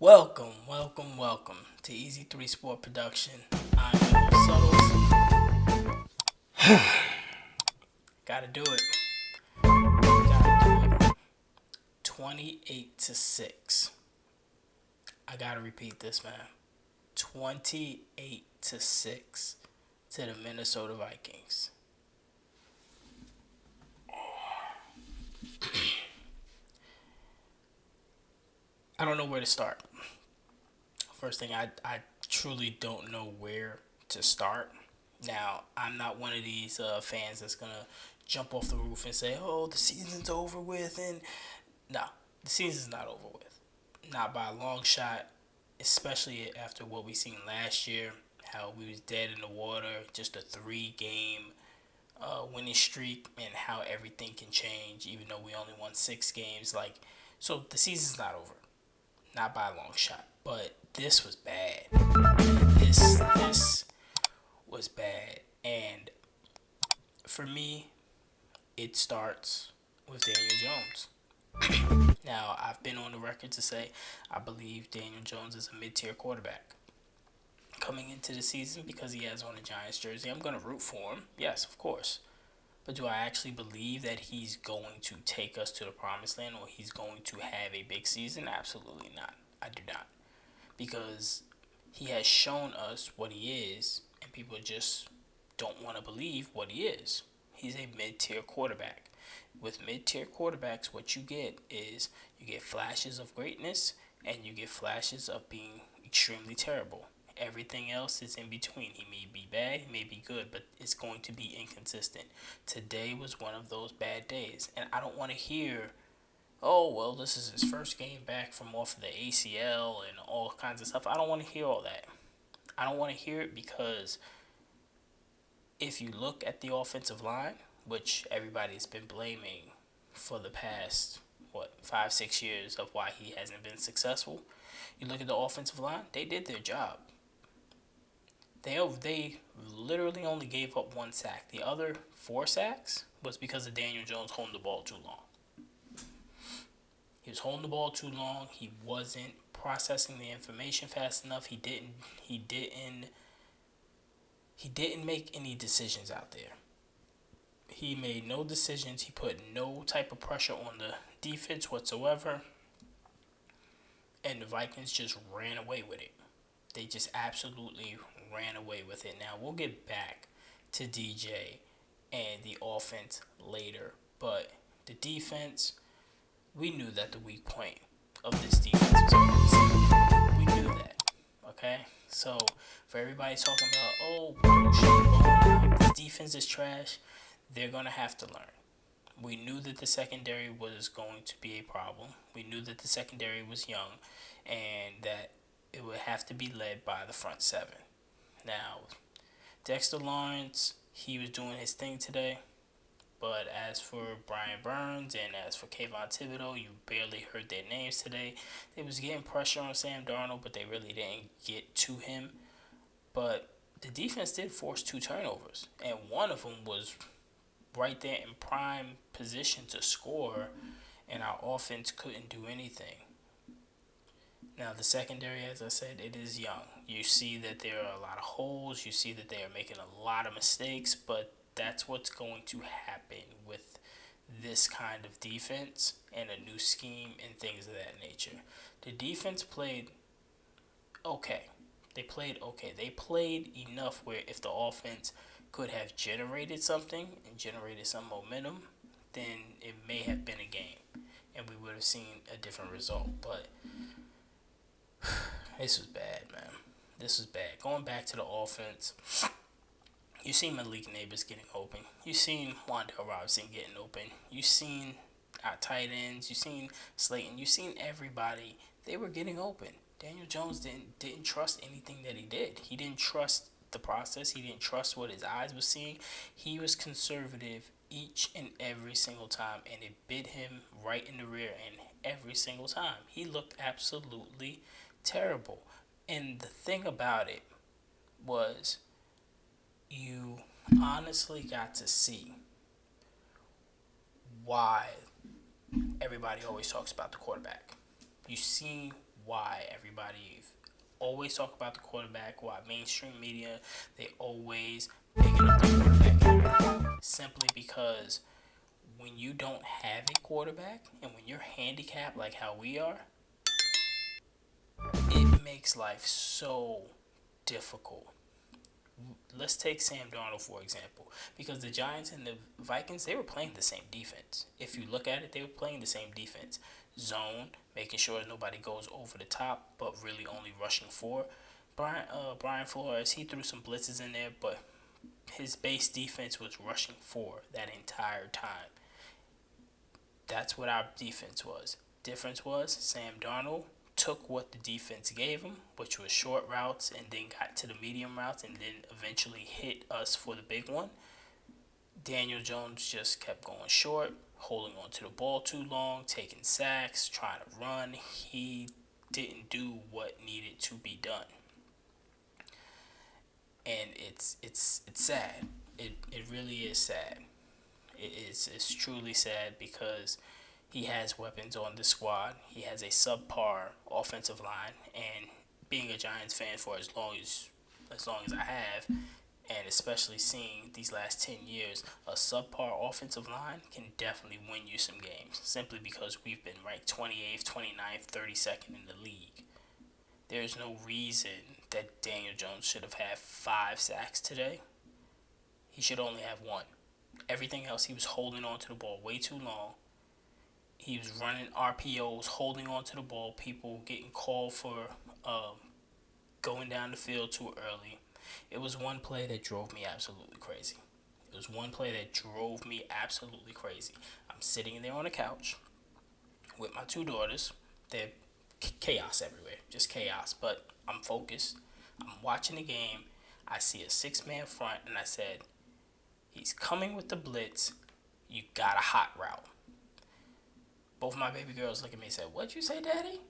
Welcome to Easy 3 Sport Production. I'm your host, Suttles. Gotta do it. Gotta do it. 28 to 6. I gotta repeat this, man. 28 to 6 to the Minnesota Vikings. I don't know where to start. First thing, I truly don't know where to start. Now, I'm not one of these fans that's going to jump off the roof and say, oh, the season's over with. And no, the season's not over with. Not by a long shot, especially after what we seen last year, how we was dead in the water, just a 3-game winning streak, and how everything can change, even though we only won 6 games. So the season's not over. Not by a long shot. But this was bad. This was bad. And for me, it starts with Daniel Jones. Now, I've been on the record to say I believe Daniel Jones is a mid-tier quarterback coming into the season because he has on a Giants jersey. I'm going to root for him. Yes, of course. But do I actually believe that he's going to take us to the promised land or he's going to have a big season? Absolutely not. I do not. Because he has shown us what he is, and people just don't want to believe what he is. He's a mid-tier quarterback. With mid-tier quarterbacks, what you get is you get flashes of greatness and you get flashes of being extremely terrible. Everything else is in between. He may be bad, he may be good, but it's going to be inconsistent. Today was one of those bad days, and I don't want to hear, oh, well, this is his first game back from off of the ACL and all kinds of stuff. I don't want to hear all that. I don't want to hear it because if you look at the offensive line, which everybody's been blaming for the past, 5-6 years of why he hasn't been successful, you look at the offensive line, they did their job. They literally only gave up 1 sack. The other 4 sacks was because of Daniel Jones holding the ball too long. He was holding the ball too long. He wasn't processing the information fast enough. He didn't make any decisions out there. He made no decisions. He put no type of pressure on the defense whatsoever. And the Vikings just ran away with it. They just absolutely ran away with it. Now, we'll get back to DJ and the offense later. But the defense, we knew that the weak point of this defense was offense. We knew that. Okay? So, for everybody talking about, oh, this defense is trash, they're going to have to learn. We knew that the secondary was going to be a problem. We knew that the secondary was young and that it would have to be led by the front 7. Now, Dexter Lawrence, he was doing his thing today. But as for Brian Burns and as for Kayvon Thibodeau, you barely heard their names today. They was getting pressure on Sam Darnold, but they really didn't get to him. But the defense did force 2 turnovers, and one of them was right there in prime position to score, and our offense couldn't do anything. Now, the secondary, as I said, it is young. You see that there are a lot of holes. You see that they are making a lot of mistakes, but that's what's going to happen with this kind of defense and a new scheme and things of that nature. The defense played okay. They played okay. They played enough where if the offense could have generated something and generated some momentum, then it may have been a game and we would have seen a different result. But this was bad, man. This was bad. Going back to the offense, you seen Malik Neighbors getting open. You seen Wan'Dale Robinson getting open. You seen our tight ends. You seen Slayton. You seen everybody. They were getting open. Daniel Jones didn't trust anything that he did. He didn't trust the process. He didn't trust what his eyes were seeing. He was conservative each and every single time, and it bit him right in the rear end every single time. He looked absolutely terrible. And the thing about it was you honestly got to see why everybody always talks about the quarterback. You see why everybody always talk about the quarterback, why mainstream media, they always picking up the quarterback. Simply because when you don't have a quarterback and when you're handicapped like how we are, it makes life so difficult. Let's take Sam Darnold for example, because the Giants and the Vikings, they were playing the same defense. If you look at it, they were playing the same defense. Zone, making sure nobody goes over the top, but really only rushing for. Brian Flores, he threw some blitzes in there, but his base defense was rushing for that entire time. That's what our defense was. Difference was Sam Darnold took what the defense gave him, which was short routes, and then got to the medium routes, and then eventually hit us for the big one. Daniel Jones just kept going short, holding on to the ball too long, taking sacks, trying to run. He didn't do what needed to be done, and it's sad. It really is sad. It's truly sad because he has weapons on the squad. He has a subpar offensive line, and being a Giants fan for as long as I have, and especially seeing these last 10 years, a subpar offensive line can definitely win you some games simply because we've been ranked 28th, 29th, 32nd in the league. There's no reason that Daniel Jones should have had 5 sacks today. He should only have one. Everything else, he was holding on to the ball way too long. He was running RPOs, holding on to the ball. People getting called for going down the field too early. It was one play that drove me absolutely crazy. It was one play that drove me absolutely crazy. I'm sitting there on the couch with my 2 daughters. They're chaos everywhere, just chaos. But I'm focused. I'm watching the game. I see a 6-man front, and I said, he's coming with the blitz. You got a hot route. Both my baby girls look at me and said, "What'd you say, Daddy?"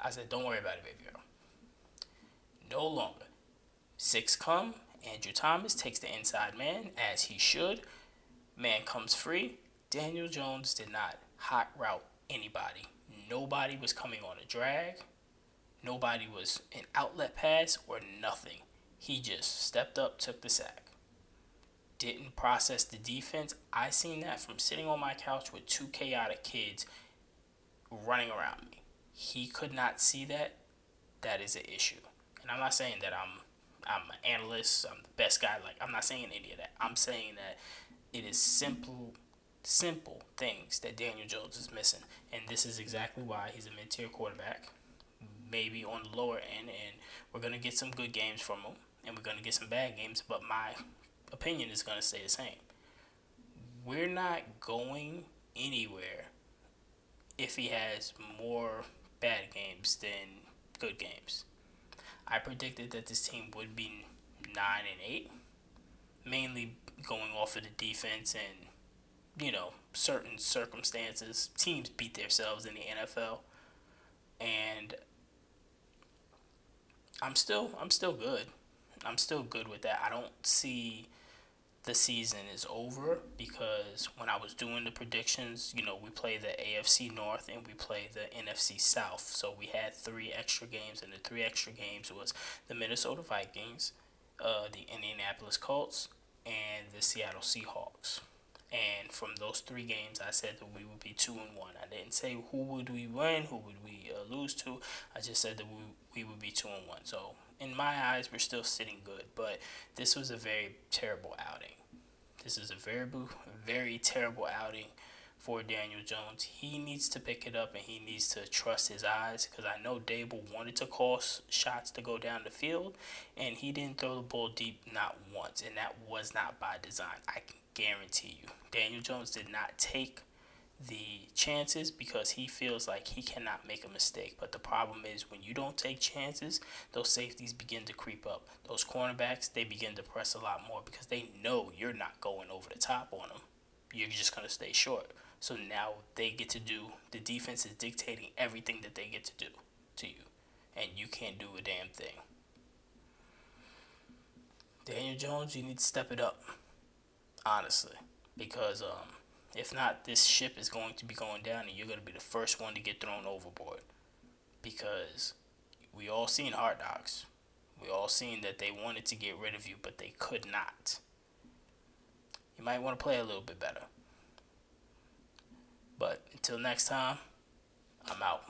I said, "Don't worry about it, baby girl. No longer. 6 come. Andrew Thomas takes the inside man, as he should. Man comes free. Daniel Jones did not hot route anybody. Nobody was coming on a drag. Nobody was an outlet pass or nothing. He just stepped up, took the sack. Didn't process the defense. I seen that from sitting on my couch with 2 chaotic kids running around me. He could not see that. That is an issue. And I'm not saying that I'm an analyst, I'm the best guy. Like, I'm not saying any of that. I'm saying that it is simple things that Daniel Jones is missing. And this is exactly why he's a mid-tier quarterback, maybe on the lower end, and we're going to get some good games from him, and we're going to get some bad games, but my opinion is going to stay the same. We're not going anywhere if he has more bad games than good games. I predicted that this team would be 9-8, mainly going off of the defense and, certain circumstances. Teams beat themselves in the NFL, and I'm still good. I'm still good with that. I don't see the season is over because when I was doing the predictions, we play the AFC North and we play the NFC South. So we had 3 extra games, and the 3 extra games was the Minnesota Vikings, the Indianapolis Colts, and the Seattle Seahawks. And from those 3 games, I said that we would be 2-1. I didn't say who would we win, who would we lose to. I just said that we would be 2-1. So in my eyes, we're still sitting good. But this was a very terrible outing. This is a very terrible outing for Daniel Jones. He needs to pick it up and he needs to trust his eyes, because I know Dable wanted to call shots to go down the field, and he didn't throw the ball deep not once, and that was not by design. I can guarantee you. Daniel Jones did not take the chances because he feels like he cannot make a mistake. But the problem is when you don't take chances, those safeties begin to creep up. Those cornerbacks, they begin to press a lot more because they know you're not going over the top on them. You're just going to stay short. So now they get to do, the defense is dictating everything that they get to do to you. And you can't do a damn thing. Daniel Jones, you need to step it up, honestly. Because if not, this ship is going to be going down and you're going to be the first one to get thrown overboard. because we all seen Hard Knocks. We all seen that they wanted to get rid of you, but they could not. You might want to play a little bit better. But until next time, I'm out.